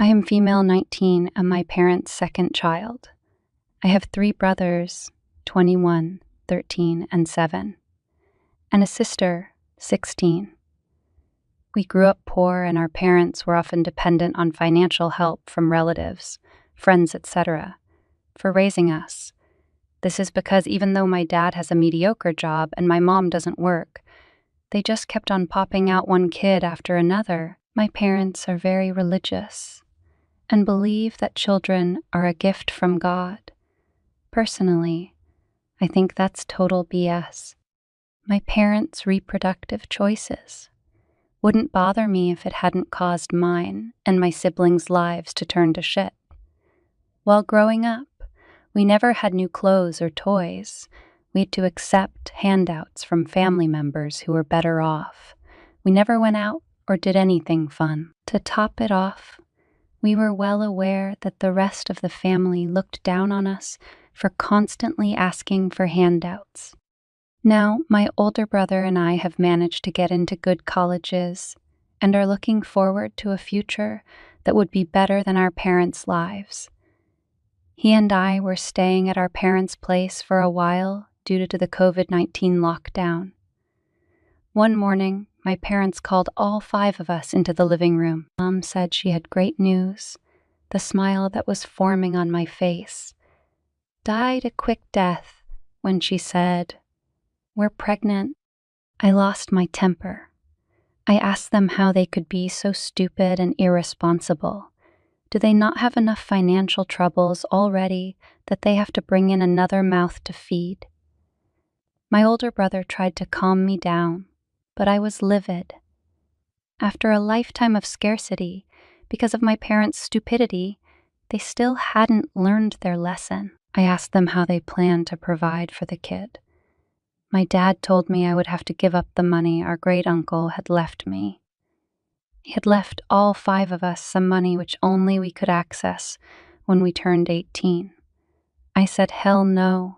I am female 19 and my parents' second child. I have 3 brothers, 21, 13, and 7, and a sister, 16. We grew up poor and our parents were often dependent on financial help from relatives, friends, etc., for raising us. This is because even though my dad has a mediocre job and my mom doesn't work, they just kept on popping out one kid after another. My parents are very religious and believe that children are a gift from God. Personally, I think that's total BS. My parents' reproductive choices wouldn't bother me if it hadn't caused mine and my siblings' lives to turn to shit. While growing up, we never had new clothes or toys. We had to accept handouts from family members who were better off. We never went out or did anything fun. To top it off, we were well aware that the rest of the family looked down on us for constantly asking for handouts. Now, my older brother and I have managed to get into good colleges and are looking forward to a future that would be better than our parents' lives. He and I were staying at our parents' place for a while due to the COVID-19 lockdown. One morning, my parents called all 5 of us into the living room. Mom said she had great news. The smile that was forming on my face died a quick death when she said, "We're pregnant." I lost my temper. I asked them how they could be so stupid and irresponsible. Do they not have enough financial troubles already that they have to bring in another mouth to feed? My older brother tried to calm me down, but I was livid. After a lifetime of scarcity, because of my parents' stupidity, they still hadn't learned their lesson. I asked them how they planned to provide for the kid. My dad told me I would have to give up the money our great-uncle had left me. He had left all 5 of us some money which only we could access when we turned 18. I said hell no.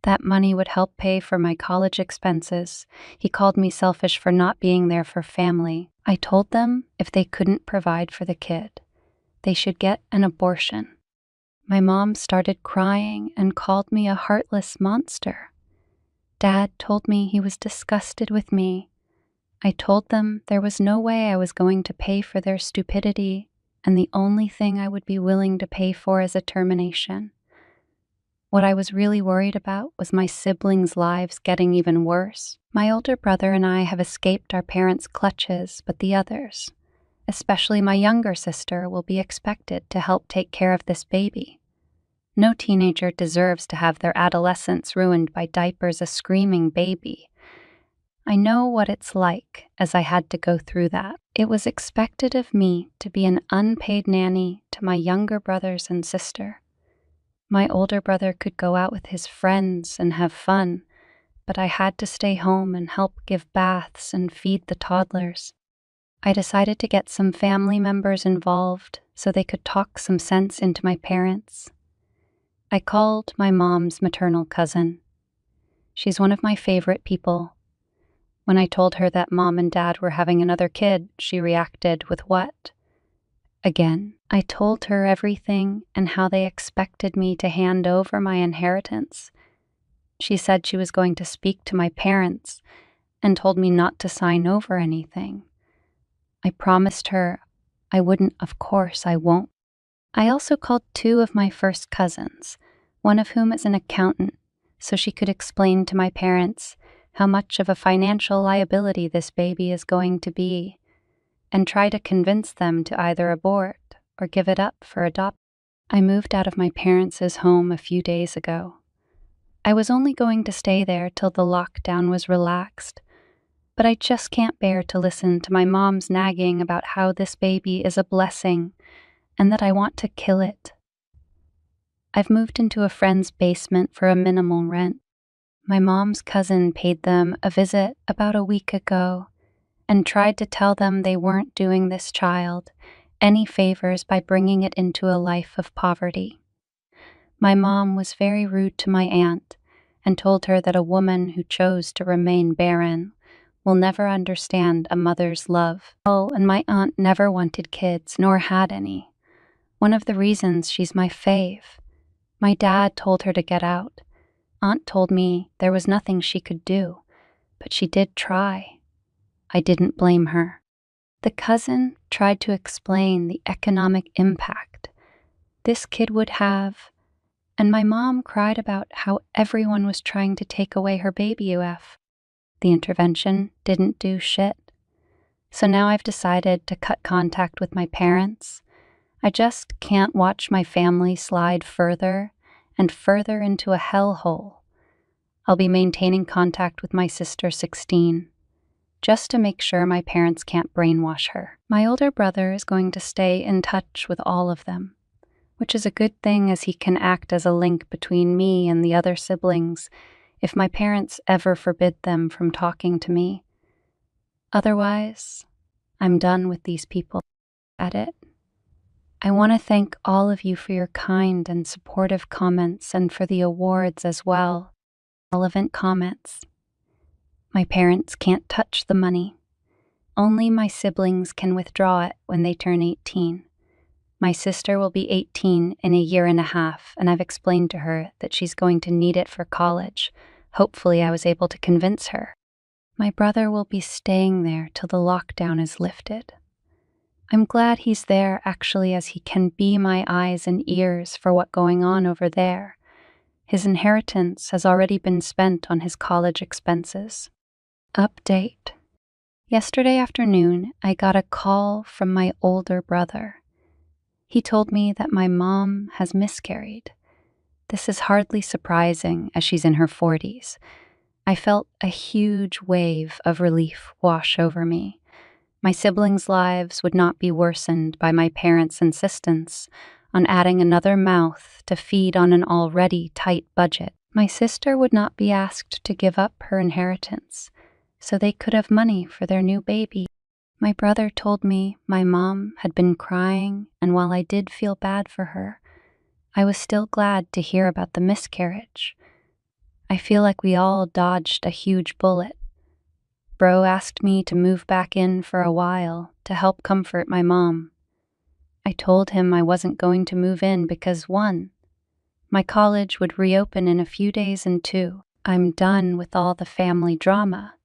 That money would help pay for my college expenses. He called me selfish for not being there for family. I told them if they couldn't provide for the kid, they should get an abortion. My mom started crying and called me a heartless monster. Dad told me he was disgusted with me. I told them there was no way I was going to pay for their stupidity, and the only thing I would be willing to pay for is a termination. What I was really worried about was my siblings' lives getting even worse. My older brother and I have escaped our parents' clutches, but the others, especially my younger sister, will be expected to help take care of this baby. No teenager deserves to have their adolescence ruined by diapers a screaming baby. I know what it's like, as I had to go through that. It was expected of me to be an unpaid nanny to my younger brothers and sister. My older brother could go out with his friends and have fun, but I had to stay home and help give baths and feed the toddlers. I decided to get some family members involved so they could talk some sense into my parents. I called my mom's maternal cousin. She's one of my favorite people. When I told her that Mom and Dad were having another kid, she reacted with what? Again, I told her everything and how they expected me to hand over my inheritance. She said she was going to speak to my parents and told me not to sign over anything. I promised her I wouldn't. Of course I won't. I also called 2 of my first cousins, one of whom is an accountant, so she could explain to my parents how much of a financial liability this baby is going to be, and try to convince them to either abort or give it up for adoption. I moved out of my parents' home a few days ago. I was only going to stay there till the lockdown was relaxed, but I just can't bear to listen to my mom's nagging about how this baby is a blessing and that I want to kill it. I've moved into a friend's basement for a minimal rent. My mom's cousin paid them a visit about a week ago and tried to tell them they weren't doing this child any favors by bringing it into a life of poverty. My mom was very rude to my aunt and told her that a woman who chose to remain barren will never understand a mother's love. Oh, and my aunt never wanted kids nor had any. One of the reasons she's my fave. My dad told her to get out. Aunt told me there was nothing she could do, but she did try. I didn't blame her. The cousin tried to explain the economic impact this kid would have, and my mom cried about how everyone was trying to take away her baby UF. The intervention didn't do shit. So now I've decided to cut contact with my parents. I just can't watch my family slide further and further into a hellhole. I'll be maintaining contact with my sister 16, just to make sure my parents can't brainwash her. My older brother is going to stay in touch with all of them, which is a good thing as he can act as a link between me and the other siblings if my parents ever forbid them from talking to me. Otherwise, I'm done with these people. Edit. I want to thank all of you for your kind and supportive comments and for the awards as well. Relevant comments. My parents can't touch the money. Only my siblings can withdraw it when they turn 18. My sister will be 18 in a year and a half, and I've explained to her that she's going to need it for college. Hopefully I was able to convince her. My brother will be staying there till the lockdown is lifted. I'm glad he's there actually, as he can be my eyes and ears for what's going on over there. His inheritance has already been spent on his college expenses. Update. Yesterday afternoon, I got a call from my older brother. He told me that my mom has miscarried. This is hardly surprising as she's in her 40s. I felt a huge wave of relief wash over me. My siblings' lives would not be worsened by my parents' insistence on adding another mouth to feed on an already tight budget. My sister would not be asked to give up her inheritance, so they could have money for their new baby. My brother told me my mom had been crying, and while I did feel bad for her, I was still glad to hear about the miscarriage. I feel like we all dodged a huge bullet. Bro asked me to move back in for a while to help comfort my mom. I told him I wasn't going to move in because 1, my college would reopen in a few days, and 2, I'm done with all the family drama.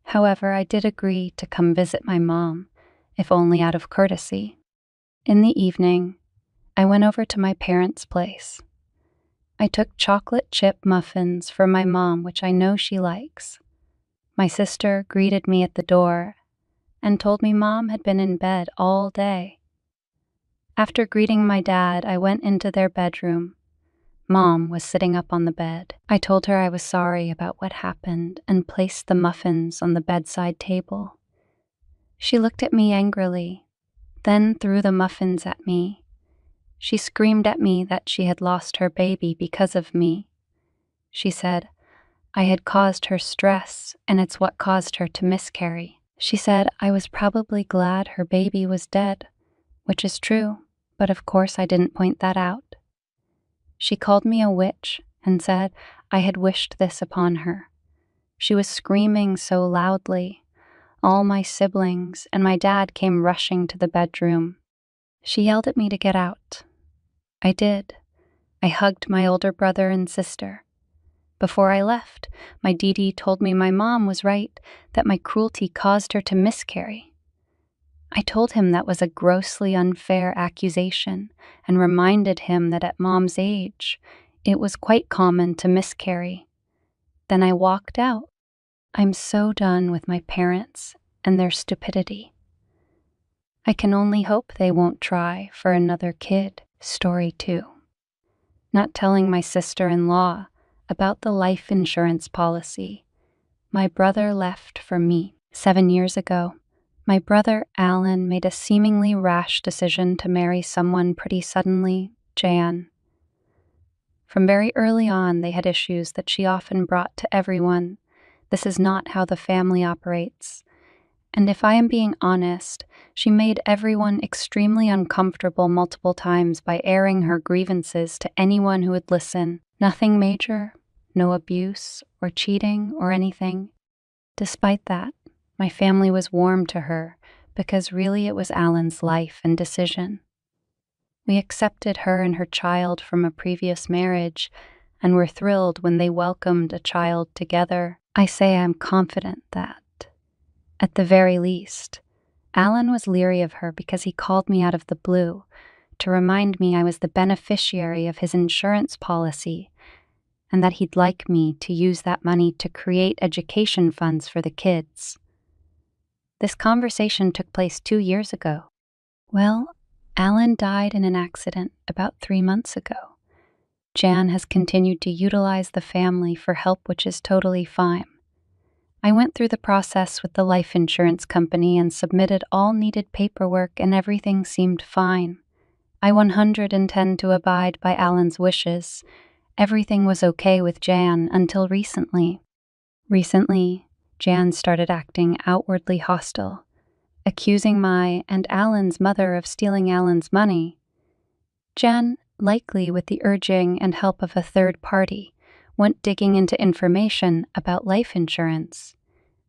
However, I did agree to come visit my mom, if only out of courtesy. In the evening, I went over to my parents' place. I took chocolate chip muffins for my mom, which I know she likes. My sister greeted me at the door and told me Mom had been in bed all day. After greeting my dad, I went into their bedroom. Mom was sitting up on the bed. I told her I was sorry about what happened and placed the muffins on the bedside table. She looked at me angrily, then threw the muffins at me. She screamed at me that she had lost her baby because of me. She said I had caused her stress, and it's what caused her to miscarry. She said I was probably glad her baby was dead, which is true, but of course I didn't point that out. She called me a witch and said I had wished this upon her. She was screaming so loudly. All my siblings and my dad came rushing to the bedroom. She yelled at me to get out. I did. I hugged my older brother and sister. Before I left, my Dee told me my mom was right, that my cruelty caused her to miscarry. I told him that was a grossly unfair accusation and reminded him that at Mom's age, it was quite common to miscarry. Then I walked out. I'm so done with my parents and their stupidity. I can only hope they won't try for another kid. Story 2. Not telling my sister-in-law about the life insurance policy my brother left for me 7 years ago. My brother Alan made a seemingly rash decision to marry someone pretty suddenly, Jan. From very early on, they had issues that she often brought to everyone. This is not how the family operates. And if I am being honest, she made everyone extremely uncomfortable multiple times by airing her grievances to anyone who would listen. Nothing major, no abuse or cheating or anything. Despite that, my family was warm to her because really it was Alan's life and decision. We accepted her and her child from a previous marriage and were thrilled when they welcomed a child together. I say I'm confident that, at the very least, Alan was leery of her because he called me out of the blue to remind me I was the beneficiary of his insurance policy and that he'd like me to use that money to create education funds for the kids. This conversation took place 2 years ago. Well, Alan died in an accident about 3 months ago. Jan has continued to utilize the family for help, which is totally fine. I went through the process with the life insurance company and submitted all needed paperwork, and everything seemed fine. I 110 to abide by Alan's wishes. Everything was okay with Jan until recently. Jan started acting outwardly hostile, accusing my and Alan's mother of stealing Alan's money. Jan, likely with the urging and help of a third party, went digging into information about life insurance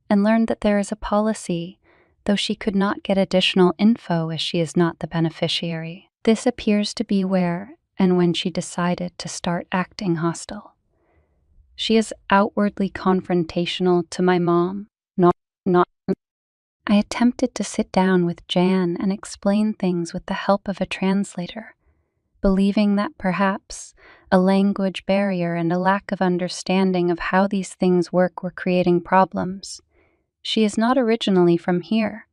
and learned that there is a policy, though she could not get additional info as she is not the beneficiary. This appears to be where and when she decided to start acting hostile. She is outwardly confrontational to my mom, not. I attempted to sit down with Jan and explain things with the help of a translator, believing that perhaps a language barrier and a lack of understanding of how these things work were creating problems. She is not originally from here.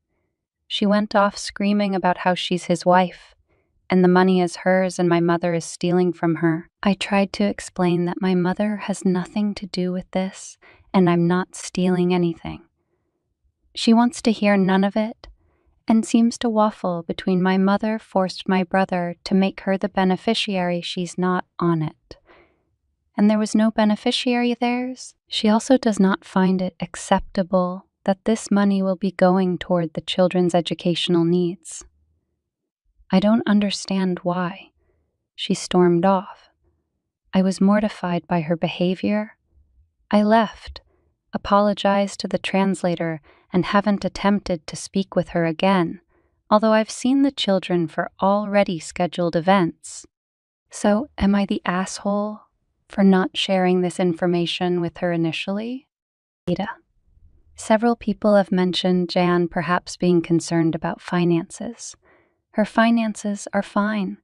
She went off screaming about how she's his wife, and the money is hers and my mother is stealing from her. I tried to explain that my mother has nothing to do with this, and I'm not stealing anything. She wants to hear none of it, and seems to waffle between my mother forced my brother to make her the beneficiary. She's not on it. And there was no beneficiary theirs. She also does not find it acceptable that this money will be going toward the children's educational needs. I don't understand why. She stormed off. I was mortified by her behavior. I left, apologized to the translator, and haven't attempted to speak with her again, although I've seen the children for already scheduled events. So, am I the asshole for not sharing this information with her initially? Aita. Several people have mentioned Jan perhaps being concerned about finances. Her finances are fine.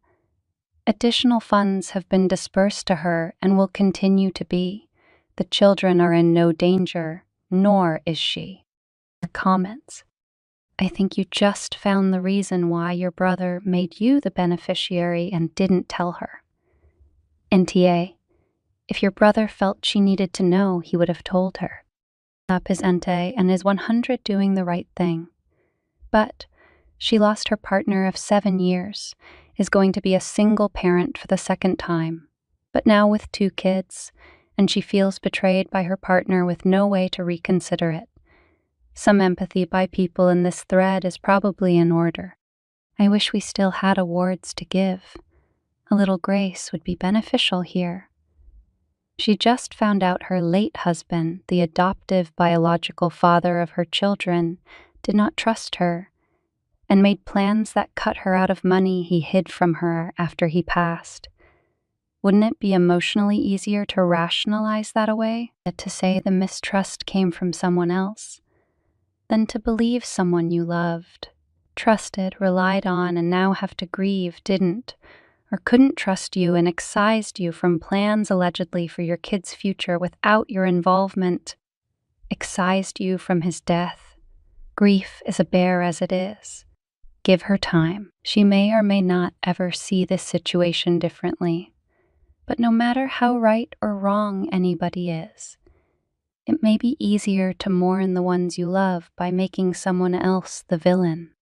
Additional funds have been dispersed to her and will continue to be. The children are in no danger, nor is she. Comments. I think you just found the reason why your brother made you the beneficiary and didn't tell her. NTA. If your brother felt she needed to know, he would have told her. Up is Ente and is 100 doing the right thing. But she lost her partner of 7 years, is going to be a single parent for the second time, but now with 2 kids, and she feels betrayed by her partner with no way to reconsider it. Some empathy by people in this thread is probably in order. I wish we still had awards to give. A little grace would be beneficial here. She just found out her late husband, the adoptive biological father of her children, did not trust her, and made plans that cut her out of money he hid from her after he passed. Wouldn't it be emotionally easier to rationalize that away, to say the mistrust came from someone else, than to believe someone you loved, trusted, relied on, and now have to grieve didn't, or couldn't trust you and excised you from plans allegedly for your kid's future without your involvement, excised you from his death? Grief is a bear as it is. Give her time. She may or may not ever see this situation differently. But no matter how right or wrong anybody is, it may be easier to mourn the ones you love by making someone else the villain.